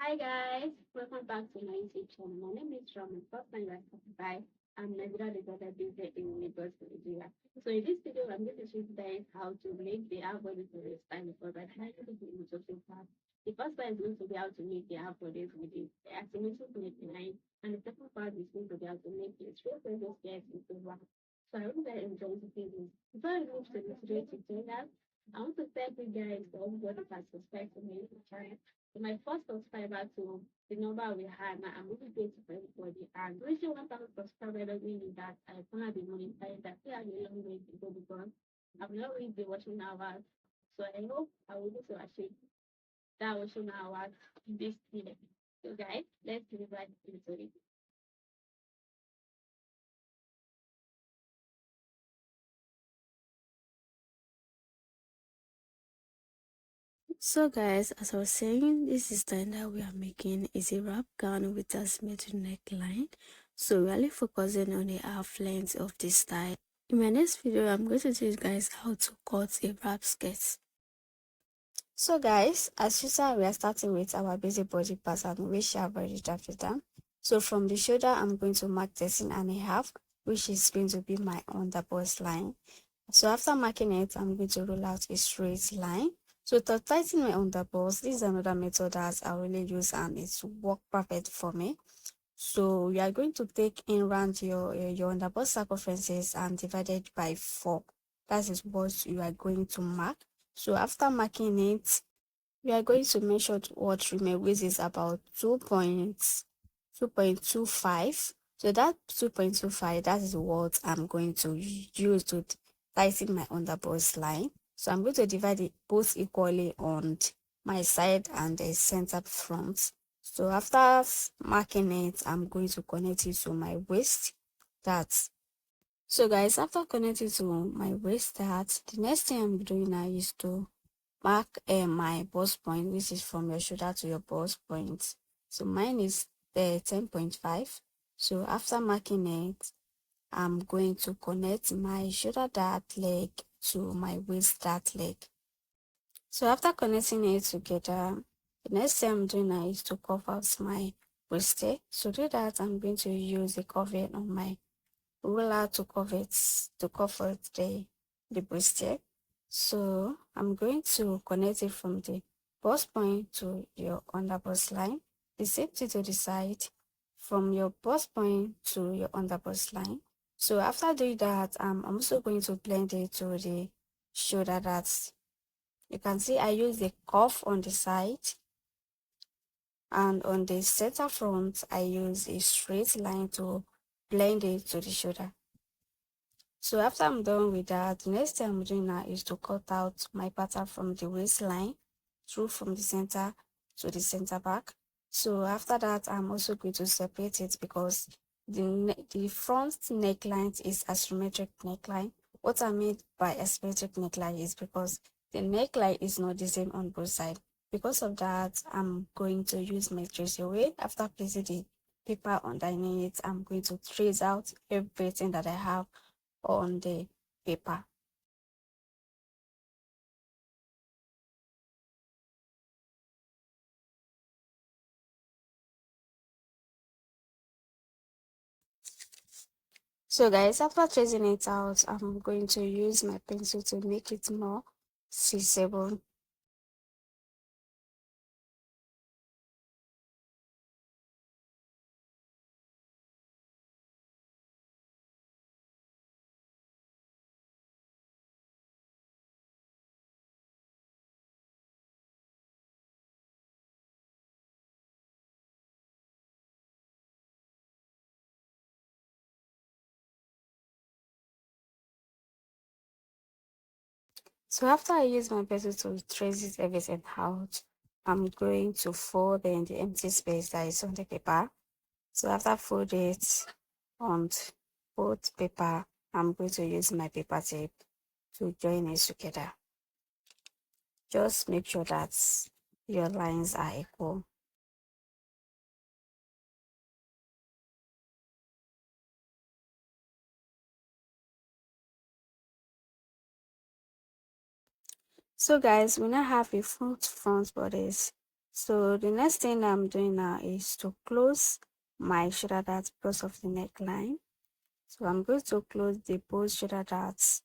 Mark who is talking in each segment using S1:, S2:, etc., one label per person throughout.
S1: Hi guys, welcome back to my YouTube channel. My name is Roman. First time you are subscribed. I'm Nigeria Designer Business in Lagos, Nigeria. So in this video, I'm going to show you guys how to make the half body for your style because I highly the image of your part. The first part is going to be how to make the half bodies with the asymmetric neckline, and the second part is going to be how to make the straight waist skirt into one. So I hope that you enjoy the video. Before I move to the tutorial, I want to thank you guys for everybody that subscribed to my YouTube channel. My first subscriber to the number we had. Now I'm really grateful for everybody. And reaching 1,000 subscribers doesn't mean that I can't be monetized. I still have a long way to go because I've not really been watching hours. So I hope I will be able to achieve that watching hours this year. So guys, let's get right into it.
S2: So guys, as I was saying, this is the that we are making is a wrap gown with a asymmetric neckline. So really focusing on the half length of this style. In my next video, I'm going to teach you guys how to cut a wrap skirt. So guys, as usual, we are starting with our basic body pattern, which I've already drafted down. So from the shoulder, I'm going to mark 13.5, which is going to be my underbust line. So after marking it, I'm going to roll out a straight line. So to tighten my underbust, this is another method that I really use and it's worked perfect for me. So you are going to take in round your underbust circumferences and divide it by 4. That is what you are going to mark. So after marking it, we are going to measure what remains, which is about 2.25. So that 2.25, that is what I'm going to use to tighten my underbust line. So I'm going to divide it both equally on my side and the center front. So after marking it, I'm going to connect it to my waist. That's so guys, after connecting to my waist, that the next thing I'm doing now is to mark my bust point, which is from your shoulder to your bust point. So mine is 10.5. So after marking it, I'm going to connect my shoulder dart leg to my waist dart leg. So after connecting it together, the next thing I'm doing now is to curve out my waist. So to do that, I'm going to use the curve on my ruler to cover the bustier. So I'm going to connect it from the bust point to your underbust line. The same thing to the side from your bust point to your underbust line. So after doing that, I'm also going to blend it to the shoulder darts. You can see I use the cuff on the side, and on the center front, I use a straight line to blend it to the shoulder. So after I'm done with that, the next thing I'm doing now is to cut out my pattern from the waistline through from the center to the center back. So after that, I'm also going to separate it because the front neckline is asymmetric neckline. What I mean by asymmetric neckline is because the neckline is not the same on both sides. Because of that, I'm going to use my trace away. After placing the paper underneath, I'm going to trace out everything that I have on the paper. So guys, after tracing it out, I'm going to use my pencil to make it more visible. So after I use my pencil to trace it everything out, I'm going to fold in the empty space that is on the paper. So after fold it on both paper, I'm going to use my paper tape to join it together. Just make sure that your lines are equal. So guys, we now have a front bodice. So the next thing I'm doing now is to close my shoulder dart because of the neckline. So I'm going to close the both shoulder darts.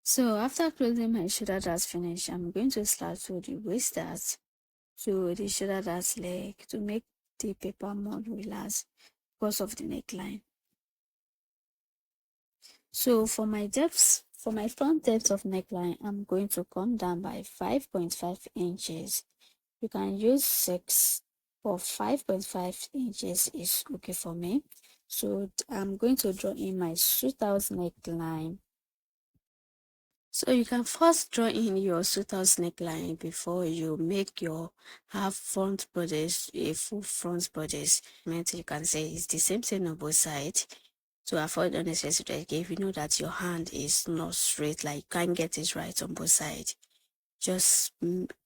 S2: So after closing my shoulder darts finish, I'm going to start to the waist dart to the shoulder dart leg to make the paper more relaxed because of the neckline. So for my front depth of neckline, I'm going to come down by 5.5 inches. You can use 6, but 5.5 inches is okay for me. So I'm going to draw in my shootout neckline. So you can first draw in your shootout neckline before you make your half front bodice a full front bodice. You can say it's the same thing on both sides. To avoid unnecessary if you know that your hand is not straight, like you can't get it right on both sides, just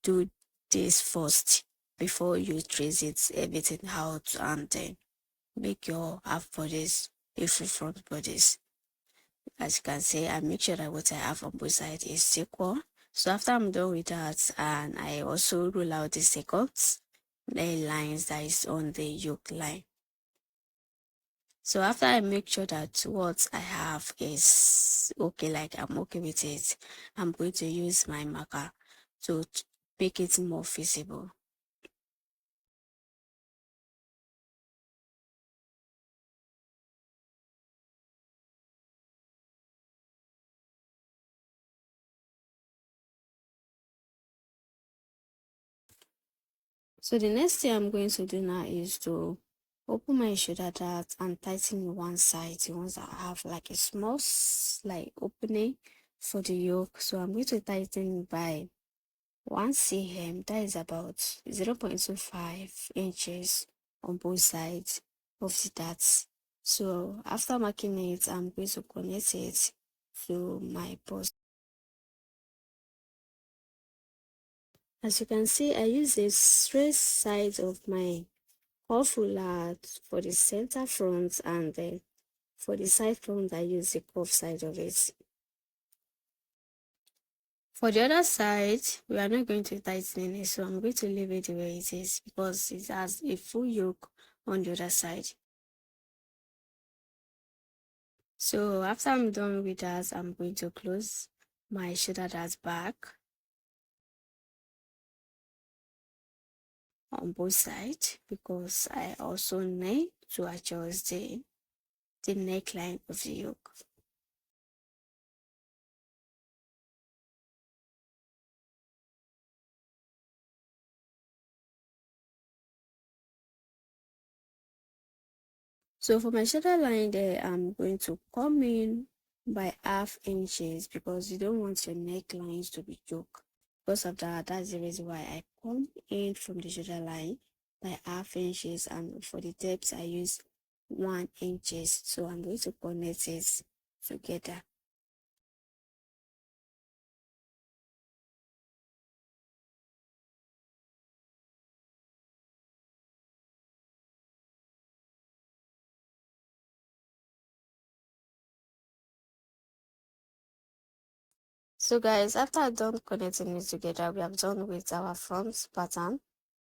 S2: do this first before you trace it everything out, and then make your half bodies a full front bodies. As you can see, I make sure that what I have on both sides is equal. So after I'm done with that, and I also rule out the second lines that is on the yoke line. So after I make sure that what I have is okay, like I'm okay with it, I'm going to use my marker to make it more visible. So the next thing I'm going to do now is to open my shoulder dart and tighten one side, the ones that have like a small like opening for the yoke. So I'm going to tighten by 1 cm, that is about 0.25 inches on both sides of the darts. So after marking it, I'm going to connect it to my post. As you can see, I use the straight side of my cuff ruler for the center front, and then for the side front, I use the cuff side of it. For the other side, we are not going to tighten it, so I'm going to leave it the way it is because it has a full yoke on the other side. So after I'm done with that, I'm going to close my shoulder dart back on both sides because I also need to adjust the neckline of the yoke. So for my shoulder line there, I'm going to come in by half inches because you don't want your necklines to be joke. Because of that, that's the reason why I come in from the shoulder line by half inches, and for the depth I use 1 inches. So I'm going to connect it together. So guys, after I've done connecting it together, we have done with our front pattern.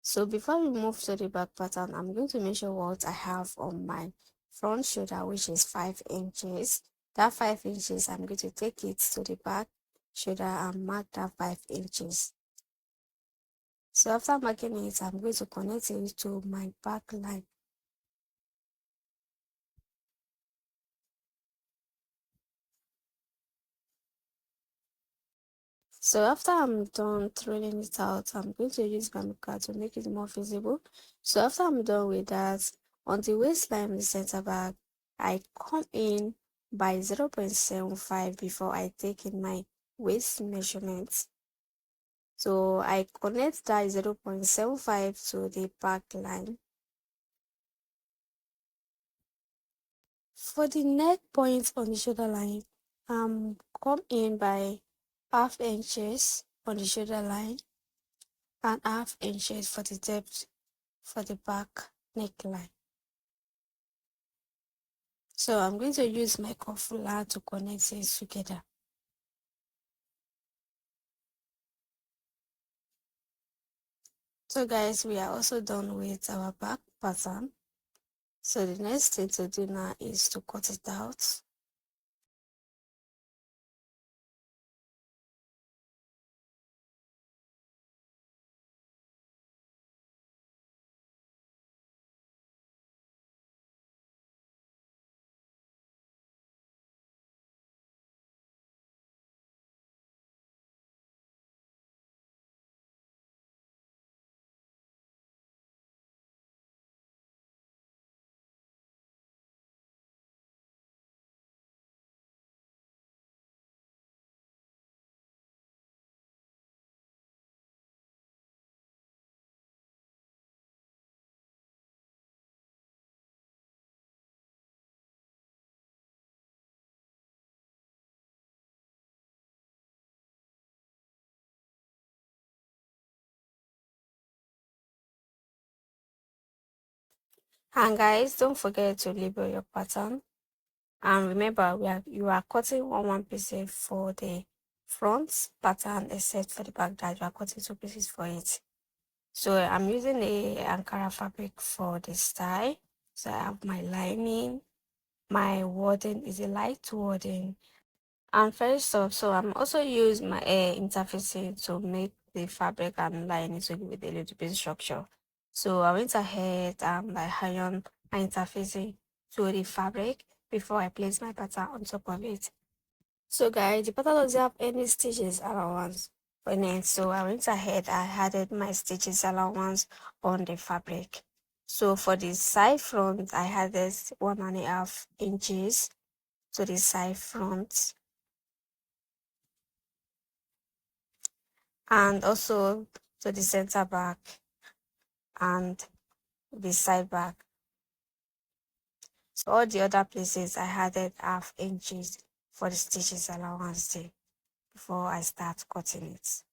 S2: So before we move to the back pattern, I'm going to measure what I have on my front shoulder, which is 5 inches. That 5 inches, I'm going to take it to the back shoulder and mark that 5 inches. So after marking it, I'm going to connect it to my back line. So after I'm done threading it out, I'm going to use my marker to make it more visible. So after I'm done with that, on the waistline, the center back, I come in by 0.75 before I take in my waist measurements. So I connect that 0.75 to the back line. For the neck point on the shoulder line, come in by half inches on the shoulder line and half inches for the depth for the back neckline. So I'm going to use my cuffler to connect it together. So guys, we are also done with our back pattern. So the next thing to do now is to cut it out. And guys, don't forget to label your pattern. And remember, you are cutting one pieces for the front pattern, except for the back that you are cutting 2 pieces for it. So I'm using a Ankara fabric for the style. So I have my lining. My wording is a light wording and very soft. So I'm also use my interfacing to make the fabric and lining to give it a little bit structure. So I went ahead and I ironed my interfacing to the fabric before I place my pattern on top of it. So guys, the pattern doesn't have any stitches allowance on it. So I went ahead, I added my stitches allowance on the fabric. So for the side front, I added 1.5 inches to the side front, and also to the center back and the side back. So all the other places I added 1/2 inches for the stitches allowance there before I start cutting it.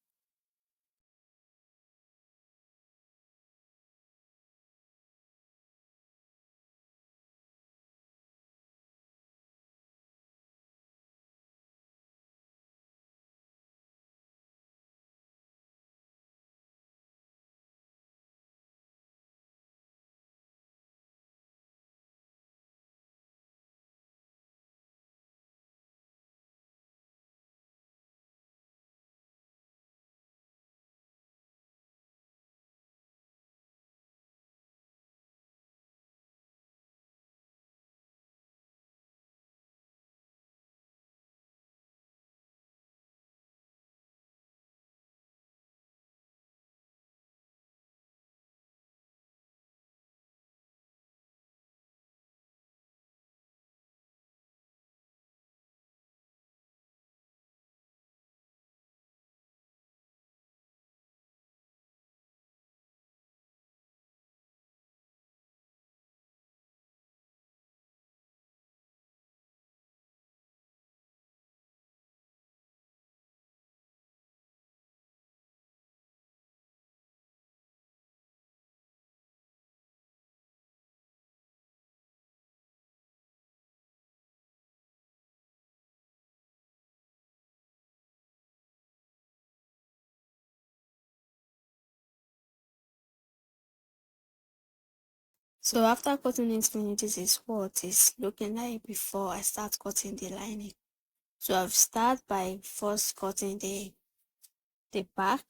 S2: So after cutting it finish, this is what is looking like before I start cutting the lining. So I've started by first cutting the back.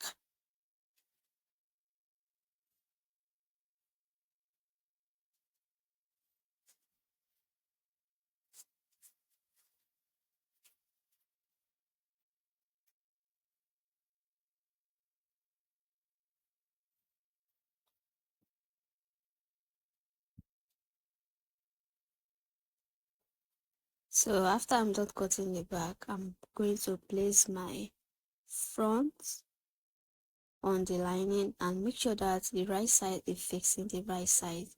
S2: So after I'm done cutting the back, I'm going to place my front on the lining and make sure that the right side is facing the right side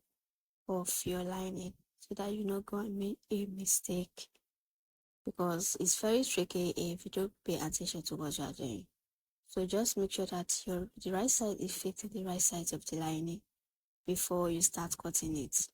S2: of your lining so that you not go and make a mistake, because it's very tricky if you don't pay attention to what you are doing. So just make sure that the right side is facing the right side of the lining before you start cutting it.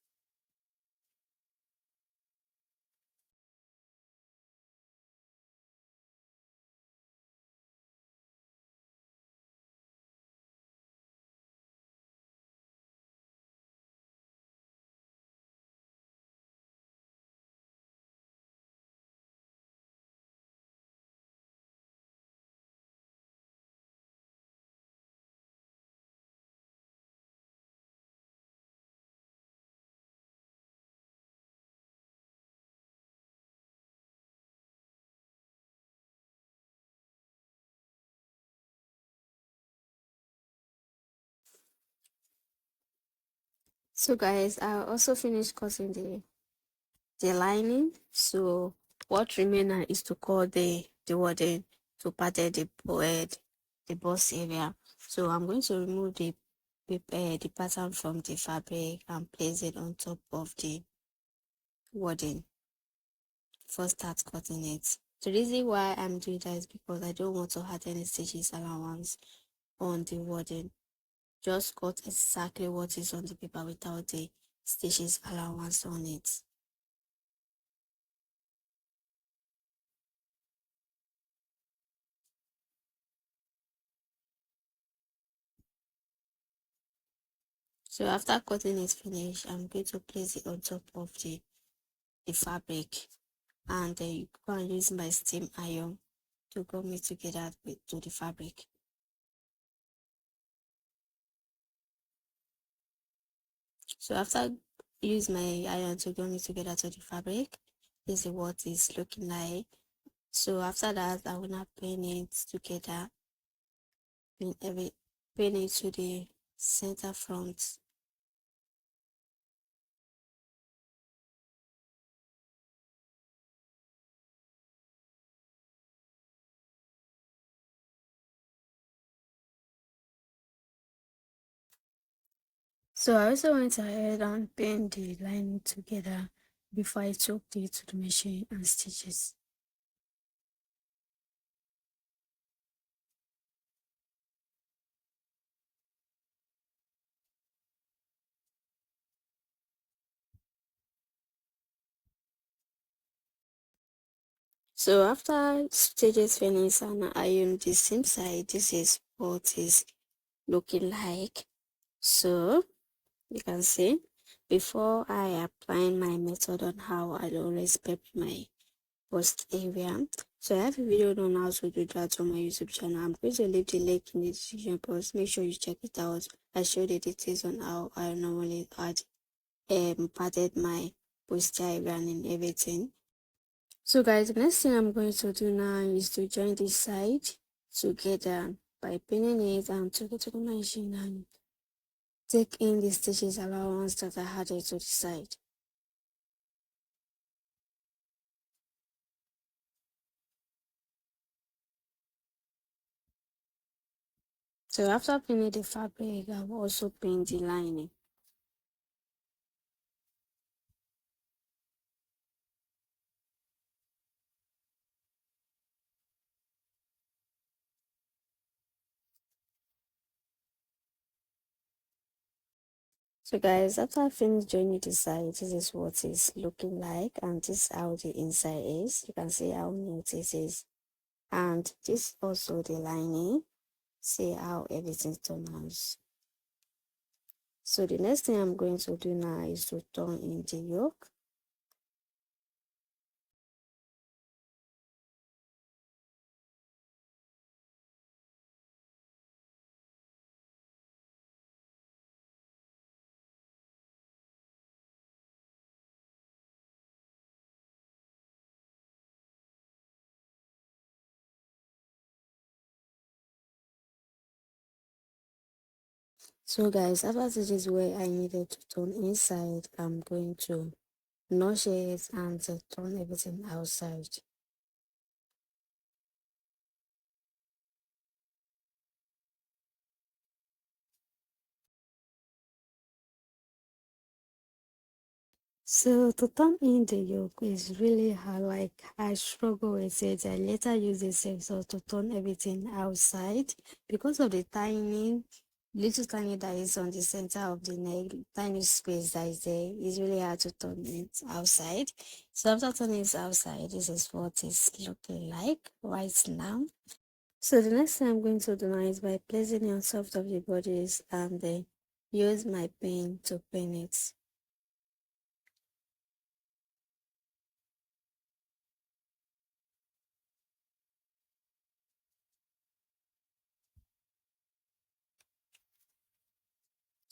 S2: So guys, I also finished cutting the lining. So what remains now is to cut the wording to pattern the bust area. So I'm going to remove the pattern from the fabric and place it on top of the wording. First start cutting it. The reason why I'm doing that is because I don't want to add any stitches allowance on the wording. Just cut exactly what is on the paper without the stitches allowance on it. So after cutting it finished, I'm going to place it on top of the fabric, and then you go and use my steam iron to gum it together to the fabric. So after use my iron to gum it together to the fabric, this is what it's looking like. So after that, I will now pin it together, pin it to the center front. So I also went ahead and pinned the lining together before I took it to the machine and stitches. So after stitches finish and I iron the seam side, this is what is looking like. So you can see before I apply my method on how I always prep my bust area. So I have a video on how to do that on my YouTube channel. I'm going to leave the link in the description box. Make sure you check it out. I show the details on how I normally add padded my bustier area and everything. So guys, the next thing I'm going to do now is to join this side together by pinning it and take it to the machine and take in the stitches allowance that I added to the side. So after pinning the fabric, I will also pin the lining. So guys, after I finish joining the side, this is what it's looking like, and this is how the inside is. You can see how neat it is, and this also the lining. See how everything turns. So the next thing I'm going to do now is to turn in the yoke. So guys, after this is where I needed to turn inside, I'm going to notch it and turn everything outside. So to turn in the yoke is really hard, like I struggle with it. I later use the sensor to turn everything outside because of the tiny, little tiny that is on the center of the neck, tiny space that is there. It's really hard to turn it outside. So after turning it outside, this is what it's looking like right now. So the next thing I'm going to do now is by placing it on top of the bodice and then use my pin to pin it.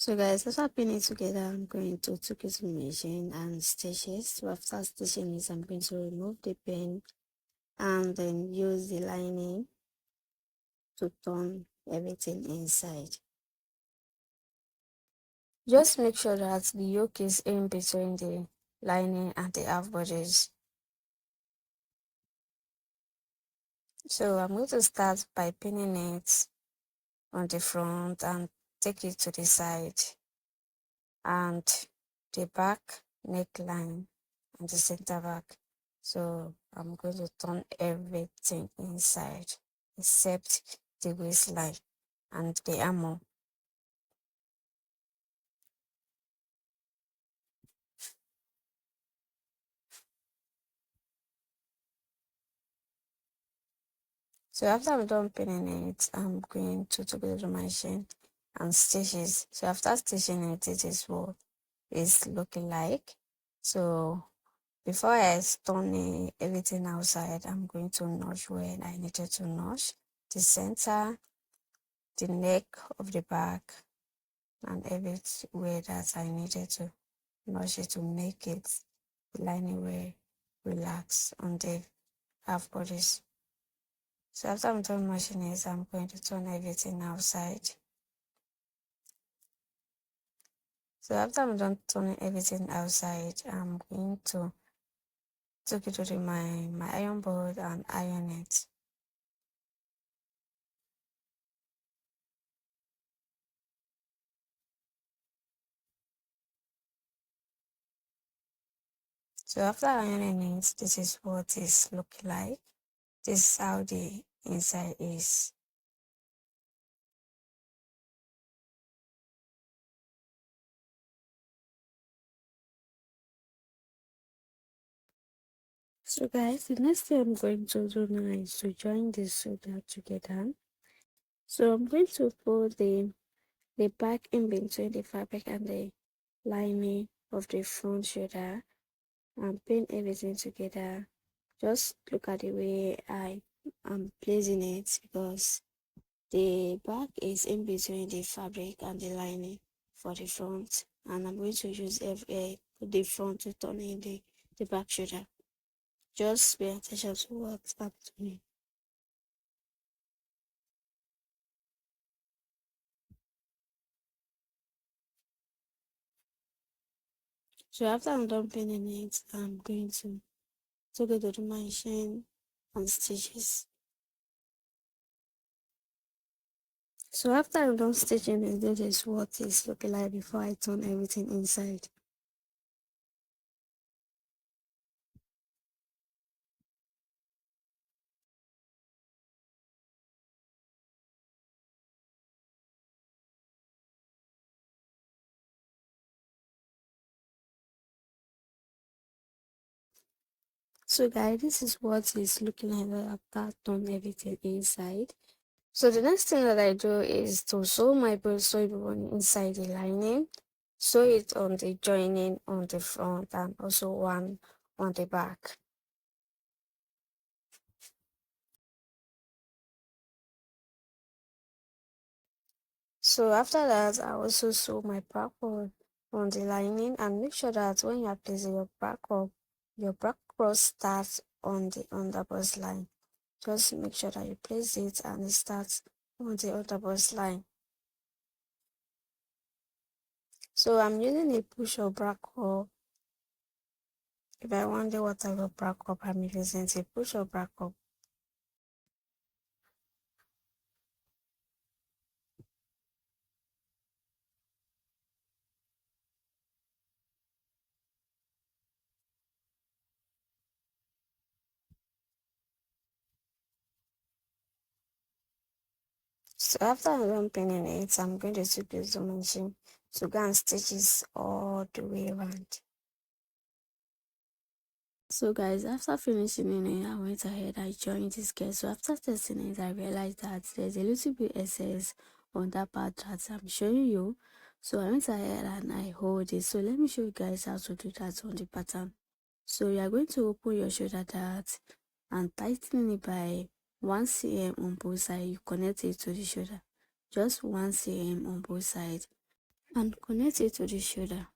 S2: So guys, after pinning it together, I'm going to take it to the machine and stitch it. So after stitching it, I'm going to remove the pin and then use the lining to turn everything inside. Just make sure that the yoke is in between the lining and the half bodice. So I'm going to start by pinning it on the front and take it to the side, and the back neckline and the center back. So I'm going to turn everything inside except the waistline and the armor. So after I'm done pinning it, I'm going to take it to the machine and stitch it. So after stitching it, this is what it's looking like. So before I turn everything outside, I'm going to notch where I needed to notch the center, the neck of the back, and everywhere that I needed to notch it to make it the lining will relax on the half bodice. So after I'm done notching it, I'm going to turn everything outside. So after I'm done turning everything outside, I'm going to take it to my iron board and iron it. So after ironing it, this is what it's looking like. This is how the inside is. So guys, the next thing I'm going to do now is to join this shoulder together. So I'm going to put the back in between the fabric and the lining of the front shoulder and pin everything together. Just look at the way I am placing it, because the back is in between the fabric and the lining for the front, and I'm going to use the front to turn in the back shoulder. Just pay attention to what's up to me. So after I'm done pinning it, I'm going to take it to the machine and stitches. So after I'm done stitching it, this is what it's looking like before I turn everything inside. So guys, this is what it's looking like after turn everything inside. So the next thing that I do is to sew my sewable one inside the lining, sew it on the joining on the front and also one on the back. So after that, I also sew my back on the lining, and make sure that when you are placing your back cross starts on the underbust line. Just make sure that you place it and it starts on the underbust line. So I'm using a push or back up. If I wonder what type of back up I'm using, a push or back up. So after I'm done pinning it, I'm going to use the machine to go and stitch it all the way around. So guys, after finishing it, I went ahead, I joined this skirt. So after testing it, I realized that there's a little bit excess on that part that I'm showing you. So I went ahead and I hold it. So let me show you guys how to do that on the pattern. So you are going to open your shoulder dart and tighten it by 1 cm on both sides. You connect it to the shoulder. Just 1 cm on both sides and connect it to the shoulder.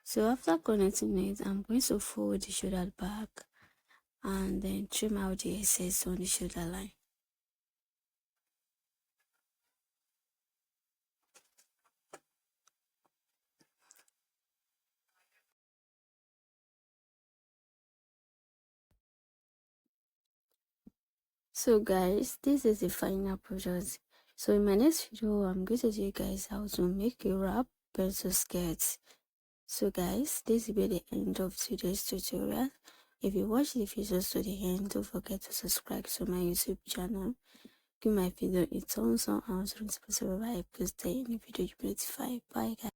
S2: So after connecting it, I'm going to fold the shoulder back and then trim out the excess on the shoulder line. So guys, this is the final product. So in my next video, I'm going to show you guys how to make a wrap pencil skirt. So guys, this will be the end of today's tutorial. If you watch the videos to the end, don't forget to subscribe to my YouTube channel. Give my video a thumbs up and turn on notifications whenever I post any video you be notified. Bye guys.